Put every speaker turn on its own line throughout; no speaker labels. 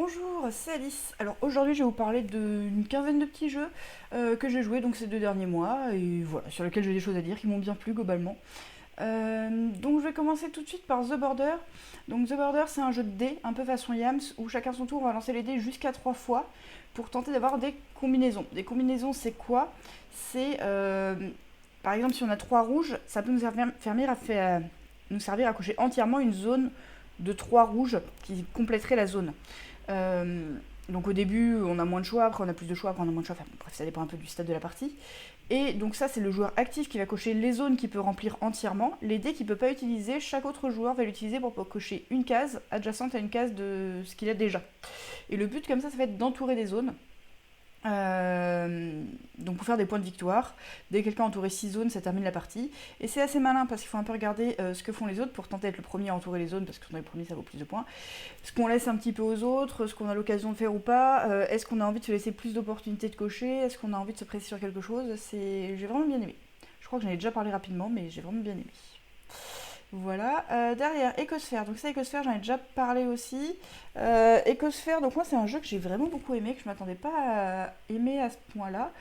Bonjour, c'est Alice. Alors aujourd'hui je vais vous parler d'une quinzaine de petits jeux que j'ai joués donc ces 2 derniers mois et voilà, sur lesquels j'ai des choses à dire qui m'ont bien plu globalement. Donc je vais commencer tout de suite par The Border. Donc The Border c'est un jeu de dés un peu façon Yams où chacun son tour on va lancer les dés jusqu'à 3 fois pour tenter d'avoir des combinaisons. Des combinaisons c'est quoi? C'est par exemple si on a 3 rouges, ça peut nous servir à cocher entièrement une zone de 3 rouges qui compléterait la zone. Euh, donc au début, on a moins de choix, après on a plus de choix, après on a moins de choix. Enfin, bref, ça dépend un peu du stade de la partie. Et donc ça, c'est le joueur actif qui va cocher les zones qu'il peut remplir entièrement. Les dés qu'il ne peut pas utiliser, chaque autre joueur va l'utiliser pour cocher une case adjacente à une case de ce qu'il a déjà. Et le but comme ça va être d'entourer des zones. Donc pour faire des points de victoire, dès que quelqu'un a entouré 6 zones, ça termine la partie. Et c'est assez malin parce qu'il faut un peu regarder ce que font les autres pour tenter d'être le premier à entourer les zones, parce que si on est le premier ça vaut plus de points. Ce qu'on laisse un petit peu aux autres, ce qu'on a l'occasion de faire ou pas, est-ce qu'on a envie de se laisser plus d'opportunités de cocher, est-ce qu'on a envie de se presser sur quelque chose. J'ai vraiment bien aimé. Je crois que j'en ai déjà parlé rapidement, mais j'ai vraiment bien aimé. Voilà. Derrière, Ecosphère. Donc ça, Ecosphère, j'en ai déjà parlé aussi. Ecosphère, donc moi, c'est un jeu que j'ai vraiment beaucoup aimé, que je m'attendais pas à aimer à ce point-là.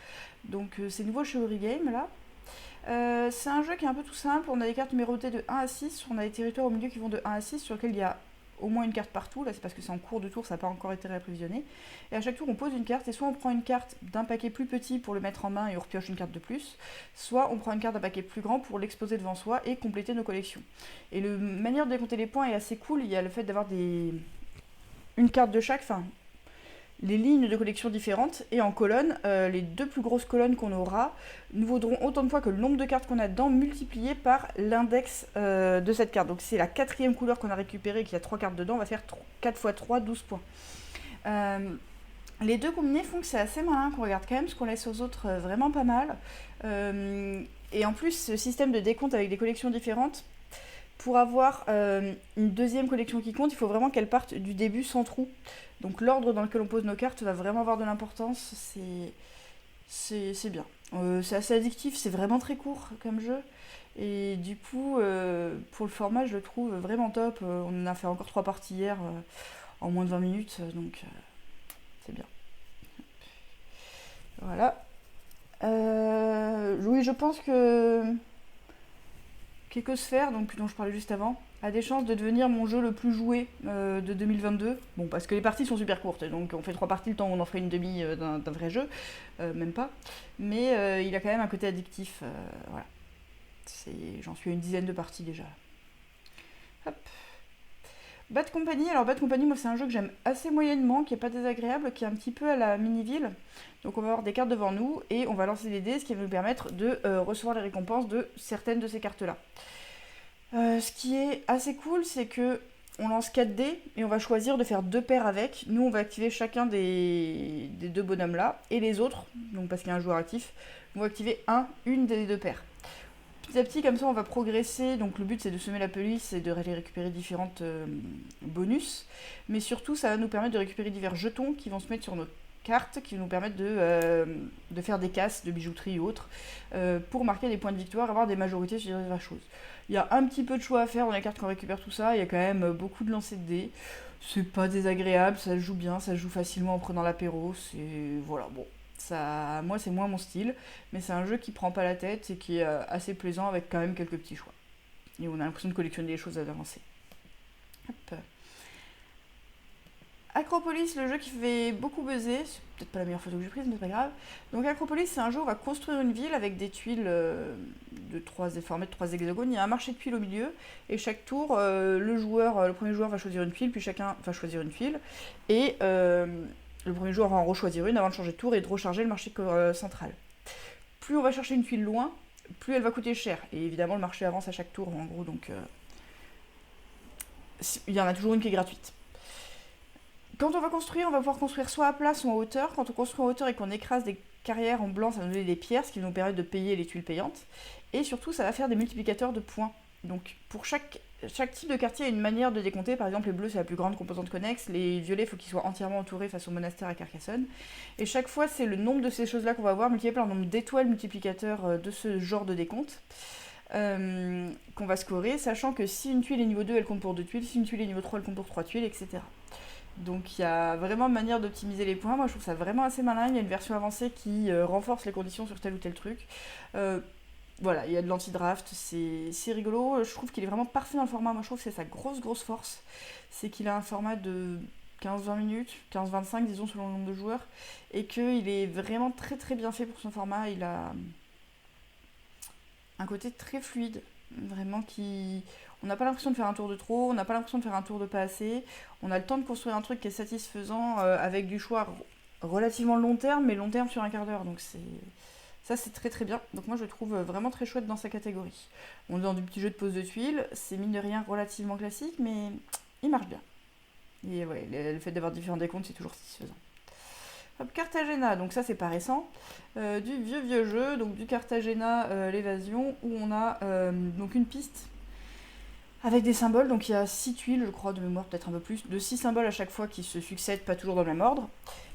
Donc c'est nouveau chez Origame, là. C'est un jeu qui est un peu tout simple. On a des cartes numérotées de 1 à 6. On a des territoires au milieu qui vont de 1 à 6 sur lesquels il y a au moins une carte partout. Là, c'est parce que c'est en cours de tour, ça n'a pas encore été réapprovisionné. Et à chaque tour, on pose une carte. Et soit on prend une carte d'un paquet plus petit pour le mettre en main et on repioche une carte de plus. Soit on prend une carte d'un paquet plus grand pour l'exposer devant soi et compléter nos collections. Et la manière de décompter les points est assez cool. Il y a le fait d'avoir une carte de chaque, enfin les lignes de collection différentes et en colonne, les deux plus grosses colonnes qu'on aura nous vaudront autant de fois que le nombre de cartes qu'on a dedans multiplié par l'index de cette carte. Donc c'est la quatrième couleur qu'on a récupérée et qu'il y a 3 cartes dedans, on va faire 4 x 3, 12 points. Les deux combinés font que c'est assez malin, qu'on regarde quand même ce qu'on laisse aux autres vraiment pas mal. Et en plus, ce système de décompte avec des collections différentes, pour avoir une deuxième collection qui compte, il faut vraiment qu'elle parte du début sans trou. Donc l'ordre dans lequel on pose nos cartes va vraiment avoir de l'importance. C'est bien. C'est assez addictif, c'est vraiment très court comme jeu. Et du coup, pour le format, je le trouve vraiment top. On en a fait encore 3 parties hier en moins de 20 minutes, donc c'est bien. Voilà. Oui, je pense que qu'Ecosphère, donc dont je parlais juste avant, a des chances de devenir mon jeu le plus joué de 2022. Bon, parce que les parties sont super courtes, donc on fait 3 parties le temps où on en ferait une demi d'un vrai jeu, même pas. Mais il a quand même un côté addictif. Voilà. J'en suis à une dizaine de parties déjà. Hop. Bad Company, alors Bad Company, moi c'est un jeu que j'aime assez moyennement, qui est pas désagréable, qui est un petit peu à la mini-ville. Donc on va avoir des cartes devant nous et on va lancer des dés, ce qui va nous permettre de recevoir les récompenses de certaines de ces cartes-là. Ce qui est assez cool, c'est que on lance 4 dés et on va choisir de faire 2 paires avec. Nous, on va activer chacun des deux bonhommes là et les autres, donc parce qu'il y a un joueur actif, vont activer une des 2 paires. Petit à petit, comme ça, on va progresser. Donc le but, c'est de semer la police et de récupérer différentes bonus. Mais surtout, ça va nous permettre de récupérer divers jetons qui vont se mettre sur nos cartes, qui vont nous permettre de faire des casses de bijouterie ou autres, pour marquer des points de victoire, avoir des majorités sur diverses choses. Il y a un petit peu de choix à faire dans les cartes qu'on récupère tout ça. Il y a quand même beaucoup de lancers de dés. C'est pas désagréable, ça se joue bien, ça se joue facilement en prenant l'apéro. C'est voilà, bon. Ça, moi, c'est moins mon style, mais c'est un jeu qui prend pas la tête et qui est assez plaisant avec quand même quelques petits choix. Et on a l'impression de collectionner des choses à avancer. Hop. Acropolis, le jeu qui fait beaucoup buzzer, c'est peut-être pas la meilleure photo que j'ai prise, mais c'est pas grave. Donc Acropolis, c'est un jeu où on va construire une ville avec des tuiles formées de 3 hexagones. Il y a un marché de tuiles au milieu, et chaque tour, le premier joueur va choisir une tuile, puis chacun va choisir une tuile, et le premier joueur va en rechoisir une avant de changer de tour et de recharger le marché central. Plus on va chercher une tuile loin, plus elle va coûter cher. Et évidemment, le marché avance à chaque tour, en gros, donc il y en a toujours une qui est gratuite. Quand on va construire, on va pouvoir construire soit à plat, soit en hauteur. Quand on construit en hauteur et qu'on écrase des carrières en blanc, ça va nous donner des pierres, ce qui va nous permettre de payer les tuiles payantes. Et surtout, ça va faire des multiplicateurs de points. Donc, pour chaque type de quartier a une manière de décompter. Par exemple, les bleus, c'est la plus grande composante connexe. Les violets, il faut qu'ils soient entièrement entourés face au monastère à Carcassonne. Et chaque fois, c'est le nombre de ces choses-là qu'on va avoir multiplié par le nombre d'étoiles multiplicateurs de ce genre de décompte. Qu'on va scorer, sachant que si une tuile est niveau 2, elle compte pour 2 tuiles. Si une tuile est niveau 3, elle compte pour 3 tuiles, etc. Donc il y a vraiment une manière d'optimiser les points. Moi je trouve ça vraiment assez malin. Il y a une version avancée qui renforce les conditions sur tel ou tel truc. Euh, voilà, il y a de l'anti-draft, c'est rigolo. Je trouve qu'il est vraiment parfait dans le format. Moi je trouve que c'est sa grosse force. C'est qu'il a un format de 15-20 minutes, 15-25 disons selon le nombre de joueurs. Et qu'il est vraiment très bien fait pour son format. Il a un côté très fluide. Vraiment qui... On n'a pas l'impression de faire un tour de trop, on n'a pas l'impression de faire un tour de pas assez. On a le temps de construire un truc qui est satisfaisant avec du choix relativement long terme, mais long terme sur un quart d'heure. Donc ça c'est très bien. Donc moi je le trouve vraiment très chouette dans sa catégorie. On est dans du petit jeu de pose de tuiles, c'est mine de rien relativement classique, mais il marche bien. Et ouais, le fait d'avoir différents décomptes c'est toujours satisfaisant. Hop, Cartagena, donc ça c'est pas récent. Du vieux jeu, donc du Cartagena l'évasion, où on a donc une piste avec des symboles, donc il y a 6 tuiles, je crois, de mémoire, peut-être un peu plus, de 6 symboles à chaque fois qui se succèdent, pas toujours dans le même ordre.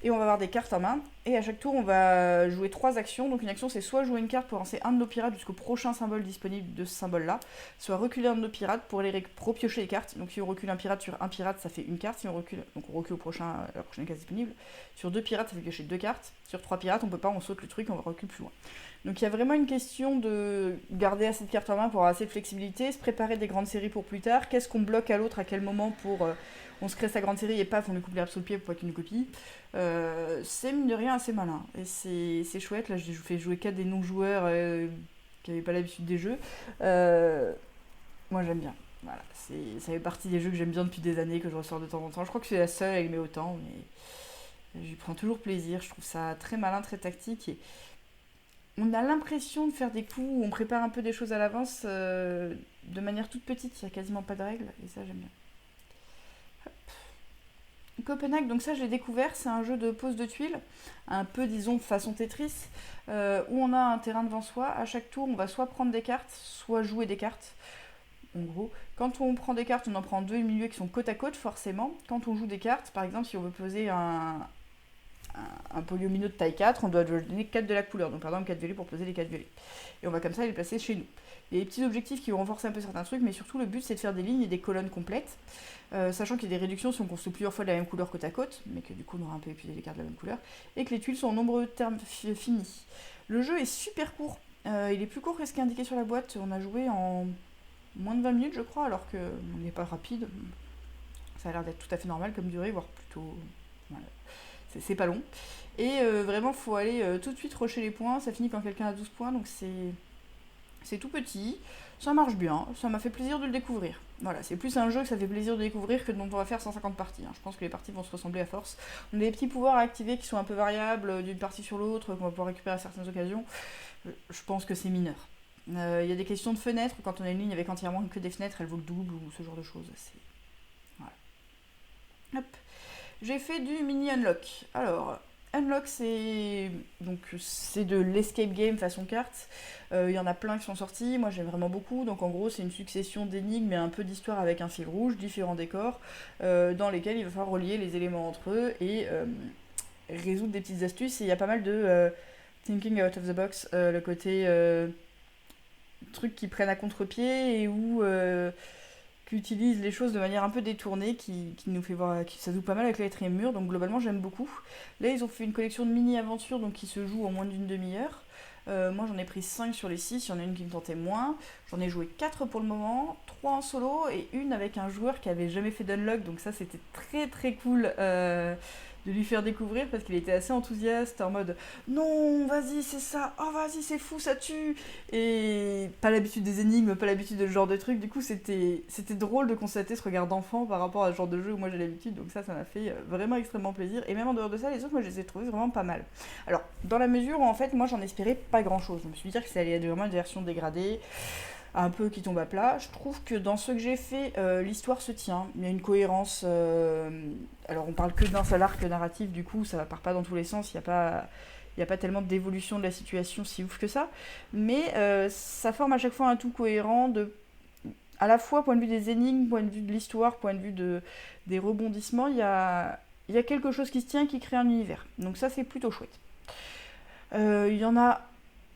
Et on va avoir des cartes en main, et à chaque tour on va jouer 3 actions. Donc une action c'est soit jouer une carte pour lancer un de nos pirates jusqu'au prochain symbole disponible de ce symbole-là, soit reculer un de nos pirates pour repiocher les cartes. Donc si on recule un pirate sur un pirate, ça fait une carte. Si on recule, donc on recule la prochaine case disponible. Sur 2 pirates, ça fait piocher 2 cartes. Sur 3 pirates, on peut pas, on saute le truc, on recule plus loin. Donc il y a vraiment une question de garder assez de cartes en main pour avoir assez de flexibilité, se préparer des grandes séries pour plus tard, qu'est-ce qu'on bloque à l'autre, à quel moment pour... on se crée sa grande série et paf, on lui coupe l'herbe sous le pied pour pas qu'il nous copie. C'est mine de rien assez malin. Et c'est chouette, là je fais jouer 4 des non-joueurs qui n'avaient pas l'habitude des jeux. Moi j'aime bien. Voilà, ça fait partie des jeux que j'aime bien depuis des années, que je ressors de temps en temps. Je crois que c'est la seule, elle met autant, mais j'y prends toujours plaisir. Je trouve ça très malin, très tactique et... On a l'impression de faire des coups où on prépare un peu des choses à l'avance de manière toute petite, il n'y a quasiment pas de règles, et ça j'aime bien. Hop. Copenhague, donc ça je l'ai découvert, c'est un jeu de pose de tuiles, un peu disons façon Tetris, où on a un terrain devant soi, à chaque tour on va soit prendre des cartes, soit jouer des cartes. En gros, quand on prend des cartes, on en prend 2 au milieu qui sont côte à côte forcément. Quand on joue des cartes, par exemple si on veut poser un polyomino de taille 4, on doit donner 4 de la couleur, donc par exemple 4 violets pour poser les 4 violets. Et on va comme ça les placer chez nous. Il y a des petits objectifs qui vont renforcer un peu certains trucs, mais surtout le but c'est de faire des lignes et des colonnes complètes, sachant qu'il y a des réductions si on construit plusieurs fois de la même couleur côte à côte, mais que du coup on aura un peu épuisé les cartes de la même couleur, et que les tuiles sont en nombreux termes finis. Le jeu est super court, il est plus court que ce qui est indiqué sur la boîte, on a joué en moins de 20 minutes je crois, alors qu'on n'est pas rapide, ça a l'air d'être tout à fait normal comme durée, voire plutôt... Voilà. C'est pas long. Et vraiment, faut aller tout de suite rusher les points. Ça finit quand quelqu'un a 12 points, donc c'est tout petit. Ça marche bien. Ça m'a fait plaisir de le découvrir. Voilà, c'est plus un jeu que ça fait plaisir de découvrir que dont on va faire 150 parties. Hein. Je pense que les parties vont se ressembler à force. On a des petits pouvoirs à activer qui sont un peu variables d'une partie sur l'autre, qu'on va pouvoir récupérer à certaines occasions. Je pense que c'est mineur. Il y a des questions de fenêtres. Quand on a une ligne avec entièrement que des fenêtres, elle vaut le double ou ce genre de choses. Voilà. Hop. J'ai fait du mini unlock. Alors, unlock c'est de l'escape game façon carte. Il y en a plein qui sont sortis. Moi j'aime vraiment beaucoup. Donc en gros c'est une succession d'énigmes et un peu d'histoire avec un fil rouge, différents décors, dans lesquels il va falloir relier les éléments entre eux et résoudre des petites astuces. Et il y a pas mal de thinking out of the box, le côté trucs qui prennent à contre-pied et où qui utilise les choses de manière un peu détournée, qui nous fait voir, ça joue pas mal avec la 4ème mur, donc globalement j'aime beaucoup. Là ils ont fait une collection de mini-aventures donc qui se joue en moins d'une demi-heure. Moi j'en ai pris 5 sur les 6, il y en a une qui me tentait moins. J'en ai joué 4 pour le moment, 3 en solo et une avec un joueur qui avait jamais fait d'unlock, donc ça c'était très cool de lui faire découvrir parce qu'il était assez enthousiaste en mode non vas-y c'est ça, oh vas-y c'est fou ça tue, et pas l'habitude des énigmes, pas l'habitude de ce genre de truc, du coup c'était drôle de constater ce regard d'enfant par rapport à ce genre de jeu où moi j'ai l'habitude, donc ça m'a fait vraiment extrêmement plaisir. Et même en dehors de ça les autres moi je les ai trouvés vraiment pas mal. Alors dans la mesure où en fait moi j'en espérais pas grand chose, je me suis dit que ça allait être vraiment une version dégradée un peu qui tombe à plat. Je trouve que dans ce que j'ai fait, l'histoire se tient. Il y a une cohérence. Alors on parle que d'un seul arc narratif, du coup ça part pas dans tous les sens. Il n'y a pas tellement d'évolution de la situation si ouf que ça. Mais ça forme à chaque fois un tout cohérent à la fois point de vue des énigmes, point de vue de l'histoire, point de vue des rebondissements. Il y a quelque chose qui se tient, qui crée un univers. Donc ça c'est plutôt chouette. Il y en a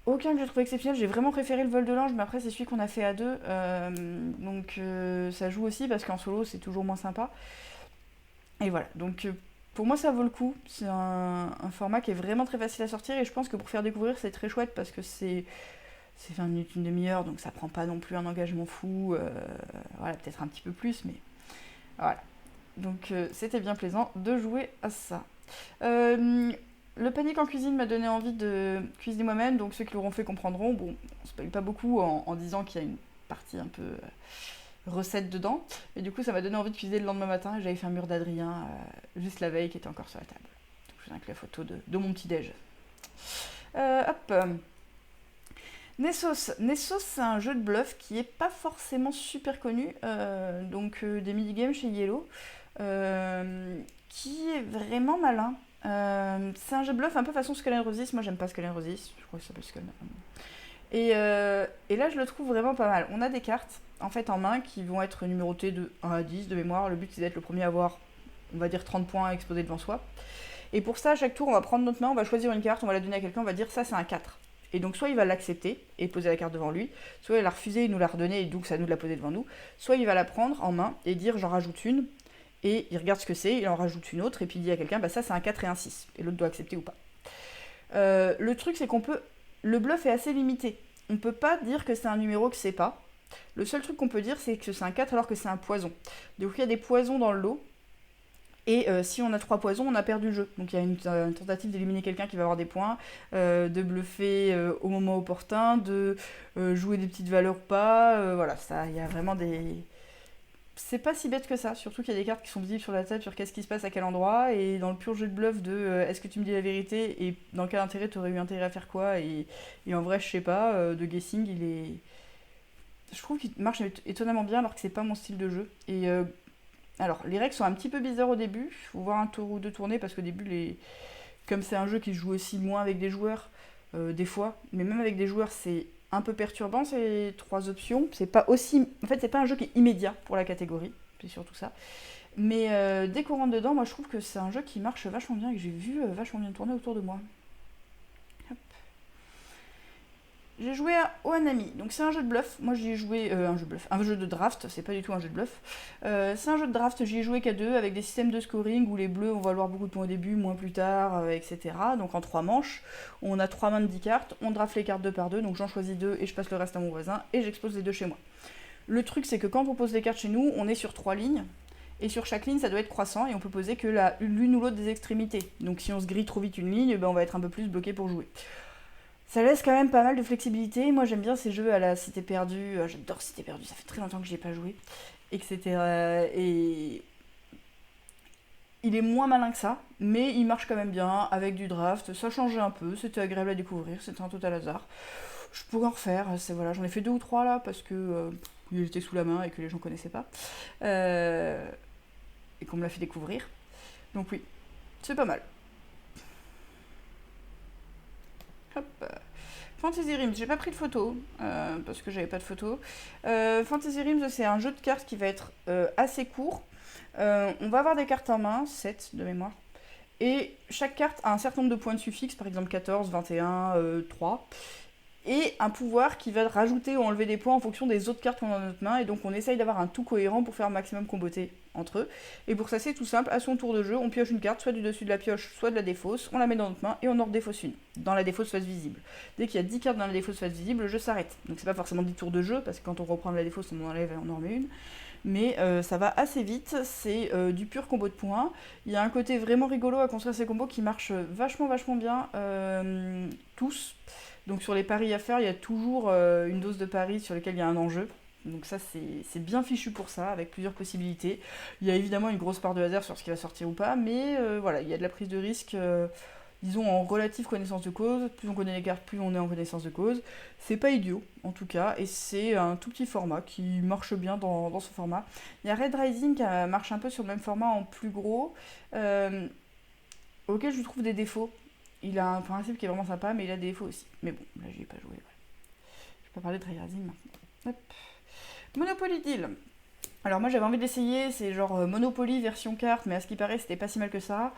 aucun que j'ai trouvé exceptionnel, j'ai vraiment préféré le vol de l'ange, mais après c'est celui qu'on a fait à deux, donc ça joue aussi parce qu'en solo c'est toujours moins sympa. Et voilà, donc pour moi ça vaut le coup. C'est un format qui est vraiment très facile à sortir et je pense que pour faire découvrir c'est très chouette parce que c'est 20 minutes, une demi-heure, donc ça prend pas non plus un engagement fou. Voilà, peut-être un petit peu plus, mais voilà. Donc c'était bien plaisant de jouer à ça. Le panique en cuisine m'a donné envie de cuisiner moi-même, donc ceux qui l'auront fait comprendront. Bon, on se spoil pas beaucoup en disant qu'il y a une partie un peu recette dedans, mais du coup ça m'a donné envie de cuisiner le lendemain matin. J'avais fait un mur d'Adrien juste la veille qui était encore sur la table. Donc je vous inclus la photo de mon petit déj. Hop. Nessos. Nessos, c'est un jeu de bluff qui est pas forcément super connu, donc des minigames chez Yellow, qui est vraiment malin. C'est un jeu de bluff un peu façon Skull and Roses. Moi j'aime pas Skull and Roses, je crois que ça s'appelle Skull. Et là je le trouve vraiment pas mal. On a des cartes en fait en main qui vont être numérotées de 1 à 10 de mémoire. Le but c'est d'être le premier à avoir, on va dire, 30 points à exposer devant soi. Et pour ça, à chaque tour, on va prendre notre main, on va choisir une carte, on va la donner à quelqu'un, on va dire ça c'est un 4. Et donc soit il va l'accepter et poser la carte devant lui, soit il va la refuser et nous la redonner et donc ça nous de la poser devant nous, soit il va la prendre en main et dire j'en rajoute une, et il regarde ce que c'est, il en rajoute une autre, et puis il dit à quelqu'un bah ça c'est un 4 et un 6, et l'autre doit accepter ou pas. Le truc c'est qu'on peut... Le bluff est assez limité. On peut pas dire que c'est un numéro que c'est pas. Le seul truc qu'on peut dire c'est que c'est un 4 alors que c'est un poison. Donc il y a des poisons dans le lot. Et si on a 3 poisons, on a perdu le jeu. Donc il y a une tentative d'éliminer quelqu'un qui va avoir des points, de bluffer au moment opportun, de jouer des petites valeurs ou pas. Voilà, ça, il y a vraiment des... C'est pas si bête que ça, surtout qu'il y a des cartes qui sont visibles sur la table sur qu'est-ce qui se passe à quel endroit, et dans le pur jeu de bluff de est-ce que tu me dis la vérité, et dans quel intérêt tu aurais eu intérêt à faire quoi, et en vrai je sais pas, de guessing il est... Je trouve qu'il marche étonnamment bien alors que c'est pas mon style de jeu. Et alors, les règles sont un petit peu bizarres au début. Il faut voir un tour ou deux tourner parce qu'au début, comme c'est un jeu qui se joue aussi moins avec des joueurs, des fois, mais même avec des joueurs, c'est un peu perturbant ces 3 options. C'est pas aussi... En fait, c'est pas un jeu qui est immédiat pour la catégorie, c'est surtout ça. Mais dès qu'on rentre dedans, moi je trouve que c'est un jeu qui marche vachement bien et que j'ai vu vachement bien tourner autour de moi. Hop. J'ai joué à Ohanami, donc c'est un jeu de bluff. Moi j'y ai joué un jeu de draft, c'est pas du tout un jeu de bluff. C'est un jeu de draft, j'y ai joué qu'à 2 avec des systèmes de scoring où les bleus vont valoir beaucoup de points au début, moins plus tard, etc. Donc en 3 manches, on a 3 mains de 10 cartes, on draft les cartes 2 par 2, donc j'en choisis 2 et je passe le reste à mon voisin et j'expose les 2 chez moi. Le truc c'est que quand on pose les cartes chez nous, on est sur 3 lignes. Et sur chaque ligne, ça doit être croissant et on peut poser que l'une ou l'autre des extrémités. Donc si on se grille trop vite une ligne, on va être un peu plus bloqué pour jouer. Ça laisse quand même pas mal de flexibilité. Moi j'aime bien ces jeux à la Cité Perdue. J'adore Cité Perdue, ça fait très longtemps que j'y ai pas joué. Etc. Et il est moins malin que ça, mais il marche quand même bien avec du draft. Ça changeait un peu, c'était agréable à découvrir, c'était un total hasard. Je pourrais en refaire, voilà, j'en ai fait 2 ou 3 là parce que il était sous la main et que les gens connaissaient pas. Et qu'on me l'a fait découvrir. Donc oui, c'est pas mal. Hop. Fantasy Rims, j'ai pas pris de photo parce que j'avais pas de photo. Fantasy Rims, c'est un jeu de cartes qui va être assez court. On va avoir des cartes en main, 7 de mémoire. Et chaque carte a un certain nombre de points de suffixe, par exemple 14, 21, 3. Et un pouvoir qui va rajouter ou enlever des points en fonction des autres cartes qu'on a dans notre main. Et donc on essaye d'avoir un tout cohérent pour faire un maximum comboter entre eux. Et pour ça c'est tout simple, à son tour de jeu, on pioche une carte, soit du dessus de la pioche, soit de la défausse, on la met dans notre main et on en redéfausse une, dans la défausse face visible. Dès qu'il y a 10 cartes dans la défausse face visible, le jeu s'arrête. Donc c'est pas forcément 10 tours de jeu, parce que quand on reprend la défausse, on en enlève et on en remet une. Mais ça va assez vite, c'est du pur combo de points. Il y a un côté vraiment rigolo à construire ces combos qui marchent vachement bien, tous. Donc sur les paris à faire, il y a toujours une dose de paris sur lequel il y a un enjeu. Donc ça, c'est bien fichu pour ça, avec plusieurs possibilités. Il y a évidemment une grosse part de hasard sur ce qui va sortir ou pas, mais voilà, il y a de la prise de risque, disons, en relative connaissance de cause. Plus on connaît les cartes, plus on est en connaissance de cause. C'est pas idiot, en tout cas, et c'est un tout petit format qui marche bien dans ce format. Il y a Red Rising qui marche un peu sur le même format en plus gros, auquel je trouve des défauts. Il a un principe qui est vraiment sympa, mais il a des défauts aussi. Mais bon, là, j'y ai pas joué. Ouais. Je vais pas parler de Red Rising maintenant. Hop. Monopoly Deal. Alors moi j'avais envie de l'essayer, c'est genre Monopoly version carte, mais à ce qui paraît c'était pas si mal que ça.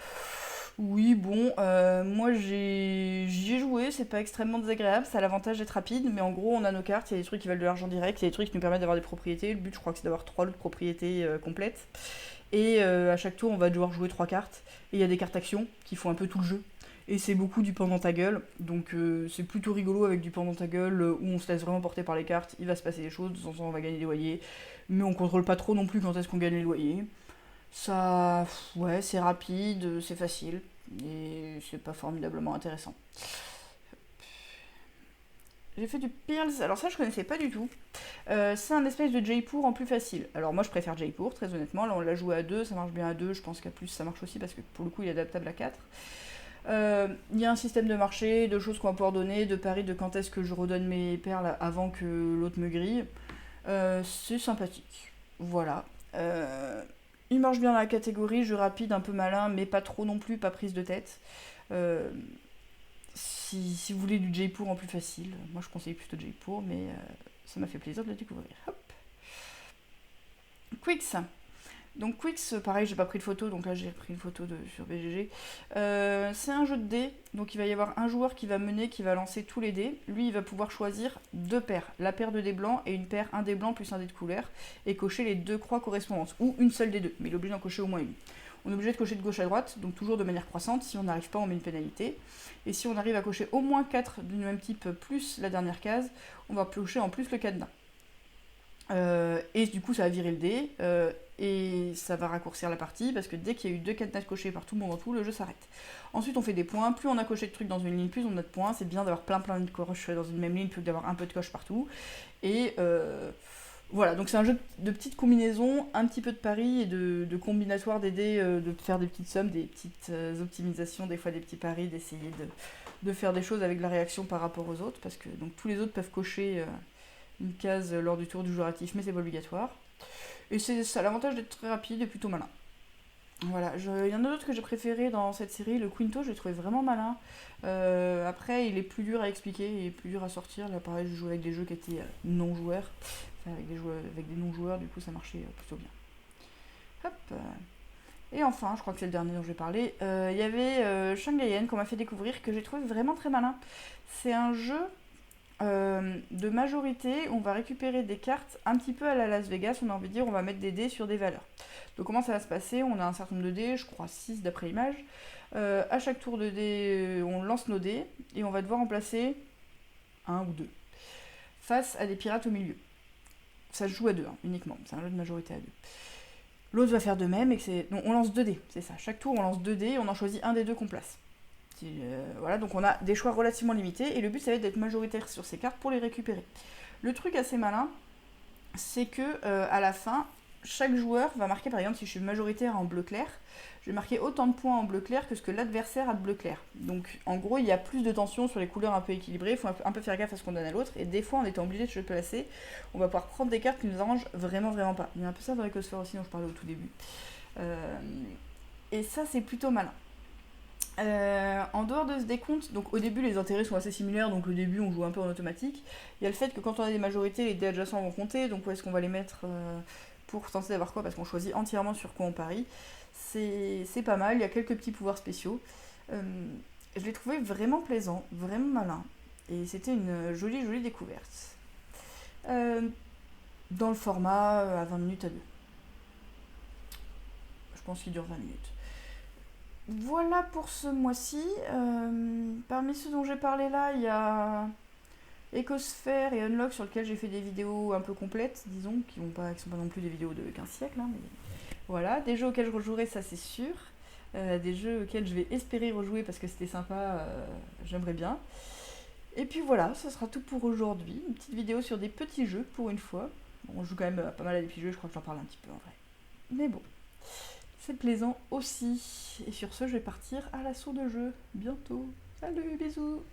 Oui, bon, moi j'y ai joué, c'est pas extrêmement désagréable, ça a l'avantage d'être rapide, mais en gros on a nos cartes, il y a des trucs qui valent de l'argent direct, il y a des trucs qui nous permettent d'avoir des propriétés, le but je crois que c'est d'avoir 3 lots de propriétés complètes. Et à chaque tour, on va devoir jouer 3 cartes. Et il y a des cartes actions qui font un peu tout le jeu. Et c'est beaucoup du pendant ta gueule. Donc c'est plutôt rigolo avec du pendant ta gueule où on se laisse vraiment porter par les cartes. Il va se passer des choses, de temps en temps on va gagner des loyers. Mais on contrôle pas trop non plus quand est-ce qu'on gagne les loyers. Ça, ouais, c'est rapide, c'est facile. Et c'est pas formidablement intéressant. J'ai fait du Pearls, alors ça je connaissais pas du tout. C'est un espèce de Jaipur en plus facile. Alors moi je préfère Jaipur, très honnêtement. Là on l'a joué à 2, ça marche bien à 2. Je pense qu'à plus ça marche aussi parce que pour le coup il est adaptable à 4. Il y a un système de marché, de choses qu'on va pouvoir donner, de paris de quand est-ce que je redonne mes perles avant que l'autre me grille. C'est sympathique. Voilà. Il marche bien dans la catégorie jeu rapide, un peu malin, mais pas trop non plus, pas prise de tête. Euh, si vous voulez du Jaipur en plus facile, moi je conseille plutôt Jaipur, mais ça m'a fait plaisir de le découvrir. Hop. Quicks. Donc Quicks, pareil, j'ai pas pris de photo, donc là j'ai pris une photo sur BGG. C'est un jeu de dés, donc il va y avoir un joueur qui va mener, qui va lancer tous les dés. Lui, il va pouvoir choisir 2 paires, la paire de dés blancs et une paire, un dé blanc plus un dé de couleur, et cocher les 2 croix correspondantes, ou une seule des deux, mais il est obligé d'en cocher au moins une. On est obligé de cocher de gauche à droite, donc toujours de manière croissante. Si on n'arrive pas, on met une pénalité. Et si on arrive à cocher au moins 4 du même type plus la dernière case, on va piocher en plus le cadenas. Et du coup, ça va virer le dé. Et ça va raccourcir la partie parce que dès qu'il y a eu 2 cadenas cochés par tout le monde en tout, le jeu s'arrête. Ensuite, on fait des points. Plus on a coché de trucs dans une ligne, plus on a de points. C'est bien d'avoir plein de coches dans une même ligne plutôt que d'avoir un peu de coches partout. Et voilà, donc c'est un jeu de petites combinaisons, un petit peu de paris et de combinatoire des dés, de faire des petites sommes, des petites optimisations, des fois des petits paris, d'essayer de faire des choses avec la réaction par rapport aux autres, parce que donc, tous les autres peuvent cocher une case lors du tour du joueur actif, mais c'est pas obligatoire. Et ça a l'avantage d'être très rapide et plutôt malin. Voilà, il y en a d'autres que j'ai préféré dans cette série. Le Quinto, je l'ai trouvé vraiment malin. Après, il est plus dur à expliquer, il est plus dur à sortir. Là, pareil, je joue avec des jeux qui étaient non-joueurs. Enfin, avec des non-joueurs, du coup, ça marchait plutôt bien. Hop. Et enfin, je crois que c'est le dernier dont je vais parler. Il y avait Shanghaian qu'on m'a fait découvrir, que j'ai trouvé vraiment très malin. C'est un jeu de majorité, on va récupérer des cartes un petit peu à la Las Vegas, on a envie de dire, on va mettre des dés sur des valeurs. Donc comment ça va se passer? On a un certain nombre de dés, je crois 6 d'après l'image. À chaque tour de dés, on lance nos dés et on va devoir en placer un ou deux face à des pirates au milieu. Ça se joue à 2 uniquement, c'est un jeu de majorité à 2. L'autre va faire de même et donc on lance 2 dés, c'est ça. Chaque tour on lance 2 dés et on en choisit un des deux qu'on place. Voilà, donc on a des choix relativement limités et le but ça va être d'être majoritaire sur ces cartes pour les récupérer. Le truc assez malin, c'est que à la fin, chaque joueur va marquer, par exemple si je suis majoritaire en bleu clair, je vais marquer autant de points en bleu clair que ce que l'adversaire a de bleu clair. Donc en gros il y a plus de tension sur les couleurs un peu équilibrées, il faut un peu faire gaffe à ce qu'on donne à l'autre, et des fois en étant obligé de se placer, on va pouvoir prendre des cartes qui nous arrangent vraiment pas. Il y a un peu ça dans l'Ecosphère aussi dont je parlais au tout début. Et ça c'est plutôt malin. En dehors de ce décompte, donc au début les intérêts sont assez similaires, donc au début on joue un peu en automatique. Il y a le fait que quand on a des majorités, les dés adjacents vont compter, donc où est-ce qu'on va les mettre pour tenter d'avoir quoi, parce qu'on choisit entièrement sur quoi on parie. C'est pas mal, il y a quelques petits pouvoirs spéciaux. Je l'ai trouvé vraiment plaisant, vraiment malin, et c'était une jolie découverte. Dans le format à 20 minutes à 2. Je pense qu'il dure 20 minutes. Voilà pour ce mois-ci. Parmi ceux dont j'ai parlé là, il y a Ecosphère et Unlock sur lesquels j'ai fait des vidéos un peu complètes, disons, qui sont pas non plus des vidéos de 15 siècles. Mais voilà, des jeux auxquels je rejouerai, ça c'est sûr. Des jeux auxquels je vais espérer rejouer parce que c'était sympa, j'aimerais bien. Et puis voilà, ce sera tout pour aujourd'hui. Une petite vidéo sur des petits jeux pour une fois. Bon, on joue quand même pas mal à des petits jeux, je crois que j'en parle un petit peu en vrai. Mais bon. C'est plaisant aussi. Et sur ce, je vais partir à l'assaut de jeu bientôt. Salut, bisous!